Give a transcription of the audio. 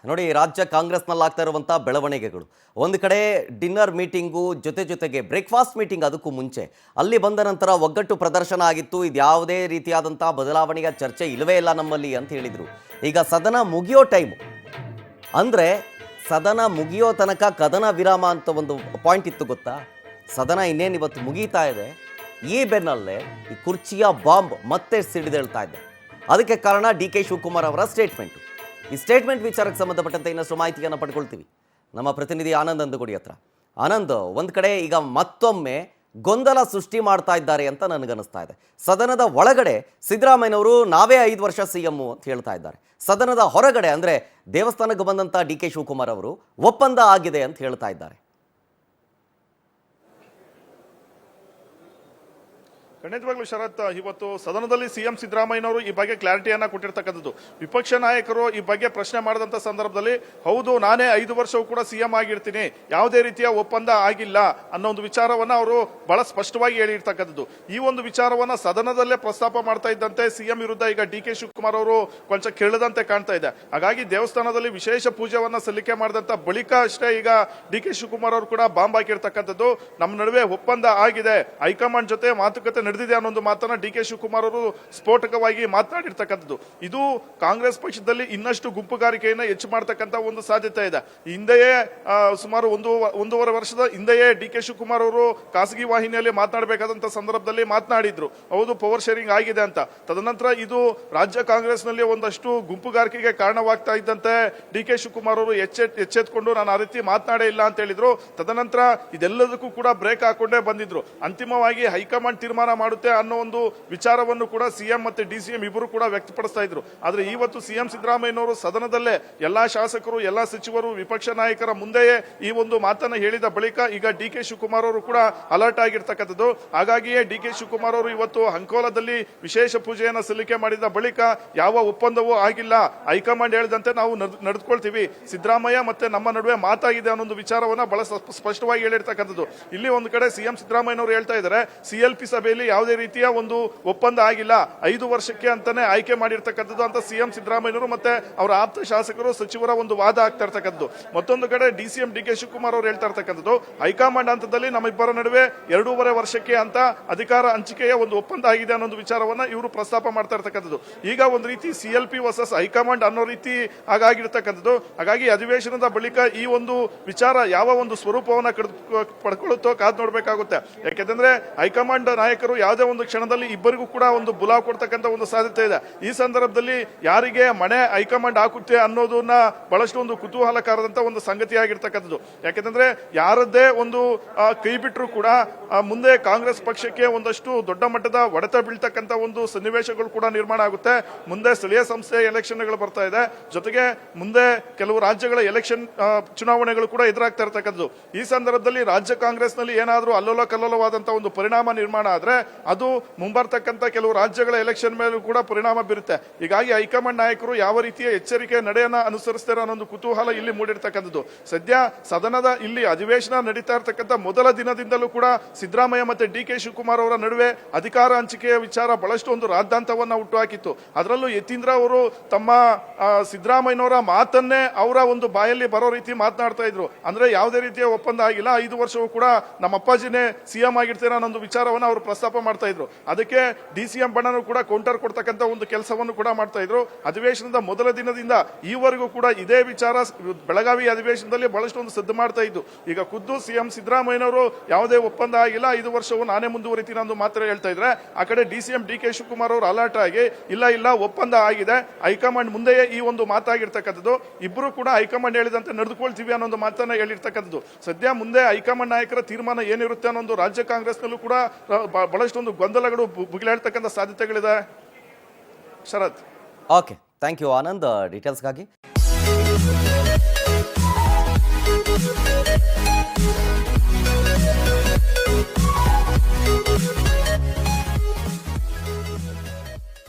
ನೋಡಿ ರಾಜ್ಯ ಕಾಂಗ್ರೆಸ್ನಲ್ಲಿ ಆಗ್ತಾ ಇರುವಂಥ ಬೆಳವಣಿಗೆಗಳು ಒಂದು ಕಡೆ ಡಿನ್ನರ್ ಮೀಟಿಂಗು ಜೊತೆಗೆ ಬ್ರೇಕ್ಫಾಸ್ಟ್ ಮೀಟಿಂಗ್ ಅದಕ್ಕೂ ಮುಂಚೆ ಅಲ್ಲಿ ಬಂದ ನಂತರ ಒಗ್ಗಟ್ಟು ಪ್ರದರ್ಶನ ಆಗಿತ್ತು. ಇದು ಯಾವುದೇ ರೀತಿಯಾದಂಥ ಬದಲಾವಣೆಯ ಚರ್ಚೆ ಇಲ್ಲವೇ ಇಲ್ಲ ನಮ್ಮಲ್ಲಿ ಅಂತ ಹೇಳಿದರು. ಈಗ ಸದನ ಮುಗಿಯೋ ಟೈಮು ಅಂದರೆ ಸದನ ಮುಗಿಯೋ ತನಕ ಕದನ ವಿರಾಮ ಅಂತ ಒಂದು ಪಾಯಿಂಟ್ ಇತ್ತು ಗೊತ್ತಾ. ಸದನ ಇನ್ನೇನು ಇವತ್ತು ಮುಗೀತಾ ಇದೆ, ಈ ಬೆನ್ನಲ್ಲೇ ಈ ಕುರ್ಚಿಯ ಬಾಂಬ್ ಮತ್ತೆ ಸಿಡಿದೇಳ್ತಾ ಇದೆ. ಅದಕ್ಕೆ ಕಾರಣ DK ಶಿವಕುಮಾರ್ ಅವರ ಸ್ಟೇಟ್ಮೆಂಟು. ಈ ಸ್ಟೇಟ್ಮೆಂಟ್ ವಿಚಾರಕ್ಕೆ ಸಂಬಂಧಪಟ್ಟಂತೆ ಇನ್ನಷ್ಟು ಮಾಹಿತಿಯನ್ನು ಪಡ್ಕೊಳ್ತೀವಿ ನಮ್ಮ ಪ್ರತಿನಿಧಿ ಆನಂದ್ ಅಂದಗುಡಿ ಹತ್ರ. ಆನಂದ್, ಒಂದು ಕಡೆ ಈಗ ಮತ್ತೊಮ್ಮೆ ಗೊಂದಲ ಸೃಷ್ಟಿ ಮಾಡ್ತಾ ಇದ್ದಾರೆ ಅಂತ ನನಗನ್ನಿಸ್ತಾ ಇದೆ. ಸದನದ ಒಳಗಡೆ ಸಿದ್ದರಾಮಯ್ಯನವರು ನಾವೇ 5 ವರ್ಷ CM ಅಂತ ಹೇಳ್ತಾ ಇದ್ದಾರೆ. ಸದನದ ಹೊರಗಡೆ ಅಂದರೆ ದೇವಸ್ಥಾನಕ್ಕೆ ಬಂದಂಥ DK ಶಿವಕುಮಾರ್ ಅವರು ಒಪ್ಪಂದ ಆಗಿದೆ ಅಂತ ಹೇಳ್ತಾ ಇದ್ದಾರೆ. ಖಂಡಿತವಾಗ್ಲೂ ಶರತ್, ಇವತ್ತು ಸದನದಲ್ಲಿ CM ಸಿದ್ದರಾಮಯ್ಯನವರು ಈ ಬಗ್ಗೆ ಕ್ಲಾರಿಟಿಯನ್ನ ಕೊಟ್ಟಿರ್ತಕ್ಕಂಥದ್ದು. ವಿಪಕ್ಷ ನಾಯಕರು ಈ ಬಗ್ಗೆ ಪ್ರಶ್ನೆ ಮಾಡಿದಂತ ಸಂದರ್ಭದಲ್ಲಿ ಹೌದು ನಾನೇ 5 ವರ್ಷವೂ ಕೂಡ CM ಆಗಿರ್ತೀನಿ, ಯಾವುದೇ ರೀತಿಯ ಒಪ್ಪಂದ ಆಗಿಲ್ಲ ಅನ್ನೋ ಒಂದು ವಿಚಾರವನ್ನ ಅವರು ಬಹಳ ಸ್ಪಷ್ಟವಾಗಿ ಹೇಳಿರ್ತಕ್ಕಂಥದ್ದು. ಈ ಒಂದು ವಿಚಾರವನ್ನ ಸದನದಲ್ಲೇ ಪ್ರಸ್ತಾಪ ಮಾಡ್ತಾ ಇದ್ದಂತೆ CM ವಿರುದ್ಧ ಈಗ DK ಶಿವಕುಮಾರ್ ಅವರು ಕೊಂಚ ಕೇಳದಂತೆ ಕಾಣ್ತಾ ಇದೆ. ಹಾಗಾಗಿ ದೇವಸ್ಥಾನದಲ್ಲಿ ವಿಶೇಷ ಪೂಜೆಯನ್ನ ಸಲ್ಲಿಕೆ ಮಾಡಿದಂತ ಬಳಿಕ ಅಷ್ಟೇ ಈಗ DK ಶಿವಕುಮಾರ್ ಅವರು ಕೂಡ ಬಾಂಬ್ ಹಾಕಿರ್ತಕ್ಕಂಥದ್ದು. ನಮ್ಮ ನಡುವೆ ಒಪ್ಪಂದ ಆಗಿದೆ, ಹೈಕಮಾಂಡ್ ಜೊತೆ ಮಾತುಕತೆ ನಡೆದಿದೆ ಅನ್ನೋ ಮಾತನ್ನ DK ಶಿವಕುಮಾರ್ ಅವರು ಸ್ಫೋಟಕವಾಗಿ ಮಾತನಾಡಿರ್ತಕ್ಕಂಥದ್ದು. ಇದು ಕಾಂಗ್ರೆಸ್ ಪಕ್ಷದಲ್ಲಿ ಇನ್ನಷ್ಟು ಗುಂಪುಗಾರಿಕೆಯನ್ನು ಹೆಚ್ಚು ಮಾಡತಕ್ಕಂತ ಒಂದು ಸಾಧ್ಯತೆ ಇದೆ. ಹಿಂದೆಯೇ ಸುಮಾರು ಒಂದೂವರೆ ವರ್ಷದ ಹಿಂದೆಯೇ DK ಶಿವಕುಮಾರ್ ಅವರು ಖಾಸಗಿ ವಾಹಿನಿಯಲ್ಲಿ ಮಾತನಾಡಬೇಕಾದಂತ ಸಂದರ್ಭದಲ್ಲಿ ಮಾತನಾಡಿದ್ರು, ಹೌದು ಪವರ್ ಶೇರಿಂಗ್ ಆಗಿದೆ ಅಂತ. ತದನಂತರ ಇದು ರಾಜ್ಯ ಕಾಂಗ್ರೆಸ್ನಲ್ಲಿ ಒಂದಷ್ಟು ಗುಂಪುಗಾರಿಕೆಗೆ ಕಾರಣವಾಗ್ತಾ ಇದ್ದಂತೆ DK ಶಿವಕುಮಾರ್ ಅವರು ಎಚ್ಚೆತ್ಕೊಂಡು ನಾನು ಆ ರೀತಿ ಮಾತನಾಡೇ ಇಲ್ಲ ಅಂತ ಹೇಳಿದ್ರು. ತದನಂತರ ಇದೆಲ್ಲದಕ್ಕೂ ಕೂಡ ಬ್ರೇಕ್ ಹಾಕೊಂಡೇ ಬಂದಿದ್ರು. ಅಂತಿಮವಾಗಿ ಹೈಕಮಾಂಡ್ ತೀರ್ಮಾನ ಮಾಡುತ್ತೆ ಅನ್ನೋ ಒಂದು ವಿಚಾರವನ್ನು ಕೂಡ CM ಮತ್ತೆ DCM ಇಬ್ಬರು ಕೂಡ ವ್ಯಕ್ತಪಡಿಸ್ತಾ ಇದ್ರು. ಆದ್ರೆ ಇವತ್ತು CM ಸಿದ್ದರಾಮಯ್ಯನವರು ಸದನದಲ್ಲೇ ಎಲ್ಲಾ ಶಾಸಕರು ಎಲ್ಲಾ ಸಚಿವರು ವಿಪಕ್ಷ ನಾಯಕರ ಮುಂದೆಯೇ ಈ ಒಂದು ಮಾತನ್ನ ಹೇಳಿದ ಬಳಿಕ ಈಗ DK ಶಿವಕುಮಾರ್ ಅವರು ಕೂಡ ಅಲರ್ಟ್ ಆಗಿರ್ತಕ್ಕಂಥದ್ದು. ಹಾಗಾಗಿಯೇ DK ಶಿವಕುಮಾರ್ ಅವರು ಇವತ್ತು ಅಂಕೋಲಾದಲ್ಲಿ ವಿಶೇಷ ಪೂಜೆಯನ್ನು ಸಲ್ಲಿಕೆ ಮಾಡಿದ ಬಳಿಕ ಯಾವ ಒಪ್ಪಂದವೂ ಆಗಿಲ್ಲ, ಹೈಕಮಾಂಡ್ ಹೇಳಿದಂತೆ ನಾವು ನಡೆದುಕೊಳ್ತೀವಿ, ಸಿದ್ದರಾಮಯ್ಯ ಮತ್ತೆ ನಮ್ಮ ನಡುವೆ ಮಾತಾಗಿದೆ ಅನ್ನೋ ವಿಚಾರವನ್ನ ಬಹಳ ಸ್ಪಷ್ಟವಾಗಿ ಹೇಳಿರ್ತಕ್ಕಂಥದ್ದು. ಇಲ್ಲಿ ಒಂದು ಕಡೆ CM ಸಿದ್ದರಾಮಯ್ಯನವರು ಹೇಳ್ತಾ ಇದ್ದಾರೆ CLP ಸಭೆಯಲ್ಲಿ ಯಾವುದೇ ರೀತಿಯ ಒಂದು ಒಪ್ಪಂದ ಆಗಿಲ್ಲ, 5 ವರ್ಷಕ್ಕೆ ಅಂತಾನೆ ಆಯ್ಕೆ ಮಾಡಿರ್ತಕ್ಕಂಥದ್ದು ಅಂತ CM ಸಿದ್ದರಾಮಯ್ಯನವರು ಮತ್ತೆ ಅವರ ಆಪ್ತ ಶಾಸಕರು ಸಚಿವರ ಒಂದು ವಾದ ಆಗ್ತಾ ಇರ್ತಕ್ಕಂಥದ್ದು. ಮತ್ತೊಂದು ಕಡೆ DCM DK ಶಿವಕುಮಾರ್ ಅವರು ಹೇಳ್ತಾ ಇರ್ತಕ್ಕಂಥದ್ದು ಹೈಕಮಾಂಡ್ ಹಂತದಲ್ಲಿ ನಮ್ಮಿಬ್ಬರ ನಡುವೆ 2.5 ವರ್ಷಕ್ಕೆ ಅಂತ ಅಧಿಕಾರ ಹಂಚಿಕೆಯ ಒಂದು ಒಪ್ಪಂದ ಆಗಿದೆ ಅನ್ನೋ ವಿಚಾರವನ್ನ ಇವರು ಪ್ರಸ್ತಾಪ ಮಾಡ್ತಾ ಇರ್ತಕ್ಕಂಥದ್ದು. ಈಗ ಒಂದು ರೀತಿ CLP ವರ್ಸಸ್ ಹೈಕಮಾಂಡ್ ಅನ್ನೋ ರೀತಿ ಹಾಗಾಗಿರ್ತಕ್ಕಂಥದ್ದು. ಹಾಗಾಗಿ ಅಧಿವೇಶನದ ಬಳಿಕ ಈ ಒಂದು ವಿಚಾರ ಯಾವ ಒಂದು ಸ್ವರೂಪವನ್ನ ಪಡ್ಕೊಳ್ಳುತ್ತೋ ಕಾದ್ ನೋಡ್ಬೇಕಾಗುತ್ತೆ. ಯಾಕೆಂದ್ರೆ ಹೈಕಮಾಂಡ್ ನಾಯಕರು ಯಾವುದೇ ಒಂದು ಕ್ಷಣದಲ್ಲಿ ಇಬ್ಬರಿಗೂ ಕೂಡ ಒಂದು ಬುಲಾವ್ ಕೊಡ್ತಕ್ಕಂಥ ಒಂದು ಸಾಧ್ಯತೆ ಇದೆ. ಈ ಸಂದರ್ಭದಲ್ಲಿ ಯಾರಿಗೆ ಮಣೆ ಹೈಕಮಾಂಡ್ ಹಾಕುತ್ತೆ ಅನ್ನೋದನ್ನ ಬಹಳಷ್ಟು ಒಂದು ಕುತೂಹಲಕಾರದಂತ ಒಂದು ಸಂಗತಿ ಆಗಿರ್ತಕ್ಕಂಥದ್ದು. ಯಾಕೆಂದ್ರೆ ಯಾರದ್ದೇ ಒಂದು ಕೈ ಬಿಟ್ಟರು ಕೂಡ ಮುಂದೆ ಕಾಂಗ್ರೆಸ್ ಪಕ್ಷಕ್ಕೆ ಒಂದಷ್ಟು ದೊಡ್ಡ ಮಟ್ಟದ ಹೊಡೆತ ಬೀಳ್ತಕ್ಕಂಥ ಒಂದು ಸನ್ನಿವೇಶಗಳು ಕೂಡ ನಿರ್ಮಾಣ ಆಗುತ್ತೆ. ಮುಂದೆ ಸ್ಥಳೀಯ ಸಂಸ್ಥೆ ಎಲೆಕ್ಷನ್ಗಳು ಬರ್ತಾ ಇದೆ, ಜೊತೆಗೆ ಮುಂದೆ ಕೆಲವು ರಾಜ್ಯಗಳ ಎಲೆಕ್ಷನ್ ಚುನಾವಣೆಗಳು ಕೂಡ ಎದುರಾಗ್ತಾ ಇರ್ತಕ್ಕಂಥದ್ದು. ಈ ಸಂದರ್ಭದಲ್ಲಿ ರಾಜ್ಯ ಕಾಂಗ್ರೆಸ್ನಲ್ಲಿ ಏನಾದರೂ ಅಲ್ಲೋಲ ಕಲ್ಲೋಲವಾದಂತಹ ಒಂದು ಪರಿಣಾಮ ನಿರ್ಮಾಣ ಆದ್ರೆ ಅದು ಮುಂಬರ್ತಕ್ಕಂಥ ಕೆಲವು ರಾಜ್ಯಗಳ ಎಲೆಕ್ಷನ್ ಮೇಲೂ ಕೂಡ ಪರಿಣಾಮ ಬೀರುತ್ತೆ. ಹೀಗಾಗಿ ಹೈಕಮಾಂಡ್ ನಾಯಕರು ಯಾವ ರೀತಿಯ ಎಚ್ಚರಿಕೆ ನಡೆಯನ್ನ ಅನುಸರಿಸ್ತಾರೆ ಅನ್ನೋ ಕುತೂಹಲ ಇಲ್ಲಿ ಮೂಡಿರ್ತಕ್ಕಂಥದ್ದು. ಸದ್ಯ ಸದನದ ಇಲ್ಲಿ ಅಧಿವೇಶನ ನಡೀತಾ ಇರತಕ್ಕಂಥ ಮೊದಲ ದಿನದಿಂದಲೂ ಕೂಡ ಸಿದ್ದರಾಮಯ್ಯ ಮತ್ತೆ DK ಶಿವಕುಮಾರ್ ಅವರ ನಡುವೆ ಅಧಿಕಾರ ಹಂಚಿಕೆಯ ವಿಚಾರ ಬಹಳಷ್ಟು ಒಂದು ರಾದ್ಧಾಂತವನ್ನ ಹುಟ್ಟುಹಾಕಿತ್ತು. ಅದರಲ್ಲೂ ಯತೀಂದ್ರ ಅವರು ತಮ್ಮ ಸಿದ್ದರಾಮಯ್ಯನವರ ಮಾತನ್ನೇ ಅವರ ಒಂದು ಬಾಯಲ್ಲಿ ಬರೋ ರೀತಿ ಮಾತನಾಡ್ತಾ ಇದ್ರು. ಅಂದ್ರೆ ಯಾವುದೇ ರೀತಿಯ ಒಪ್ಪಂದ ಆಗಿಲ್ಲ, 5 ವರ್ಷವೂ ಕೂಡ ನಮ್ಮ ಅಪ್ಪಾಜಿನೇ CM ಆಗಿರ್ತೀರ ಅನ್ನೋ ವಿಚಾರವನ್ನು ಅವರು ಪ್ರಸ್ತಾಪ ಮಾಡ್ತಾ ಇದ್ರು. ಅದಕ್ಕೆ DCM ಬಣ್ಣನೂ ಕೂಡ ಕೌಂಟರ್ ಕೊಡ್ತಕ್ಕಂಥ ಒಂದು ಕೆಲಸವನ್ನು ಕೂಡ ಮಾಡ್ತಾ ಇದ್ರು. ಅಧಿವೇಶನದ ಮೊದಲ ದಿನದಿಂದ ಈವರೆಗೂ ಕೂಡ ಇದೇ ವಿಚಾರ ಬೆಳಗಾವಿ ಅಧಿವೇಶನದಲ್ಲಿ ಬಹಳಷ್ಟು ಒಂದು ಸದ್ದು ಮಾಡ್ತಾ ಇದ್ದು. ಈಗ ಖುದ್ದು CM ಸಿದ್ದರಾಮಯ್ಯನವರು ಯಾವುದೇ ಒಪ್ಪಂದ ಆಗಿಲ್ಲ, 5 ವರ್ಷವೂ ನಾನೇ ಮುಂದುವರಿತೀನಿ ಅನ್ನೋ ಮಾತ್ರ ಹೇಳ್ತಾ ಇದ್ರೆ, ಆ ಕಡೆ DCM DK ಶಿವಕುಮಾರ್ ಅವರು ಅಲರ್ಟ್ ಆಗಿ ಇಲ್ಲ ಒಪ್ಪಂದ ಆಗಿದೆ, ಹೈಕಮಾಂಡ್ ಮುಂದೆಯೇ ಈ ಒಂದು ಮಾತಾಗಿರ್ತಕ್ಕಂಥದ್ದು, ಇಬ್ಬರು ಕೂಡ ಹೈಕಮಾಂಡ್ ಹೇಳಿದಂತೆ ನಡೆದುಕೊಳ್ತೀವಿ ಅನ್ನೋ ಮಾತನ್ನ ಹೇಳಿರ್ತಕ್ಕಂಥದ್ದು. ಸದ್ಯ ಮುಂದೆ ಹೈಕಮಾಂಡ್ ನಾಯಕರ ತೀರ್ಮಾನ ಏನಿರುತ್ತೆ ಅನ್ನೋ ರಾಜ್ಯ ಕಾಂಗ್ರೆಸ್ನಲ್ಲೂ ಕೂಡ ಬಹಳಷ್ಟೊಂದು ಗೊಂದಲಗಳು ಭುಗಿಲಾಡ್ತಕ್ಕಂಥ ಸಾಧ್ಯತೆಗಳಿದೆ. Sharath. Okay, thank you Anand ಡೀಟೇಲ್ಸ್ಗಾಗಿ.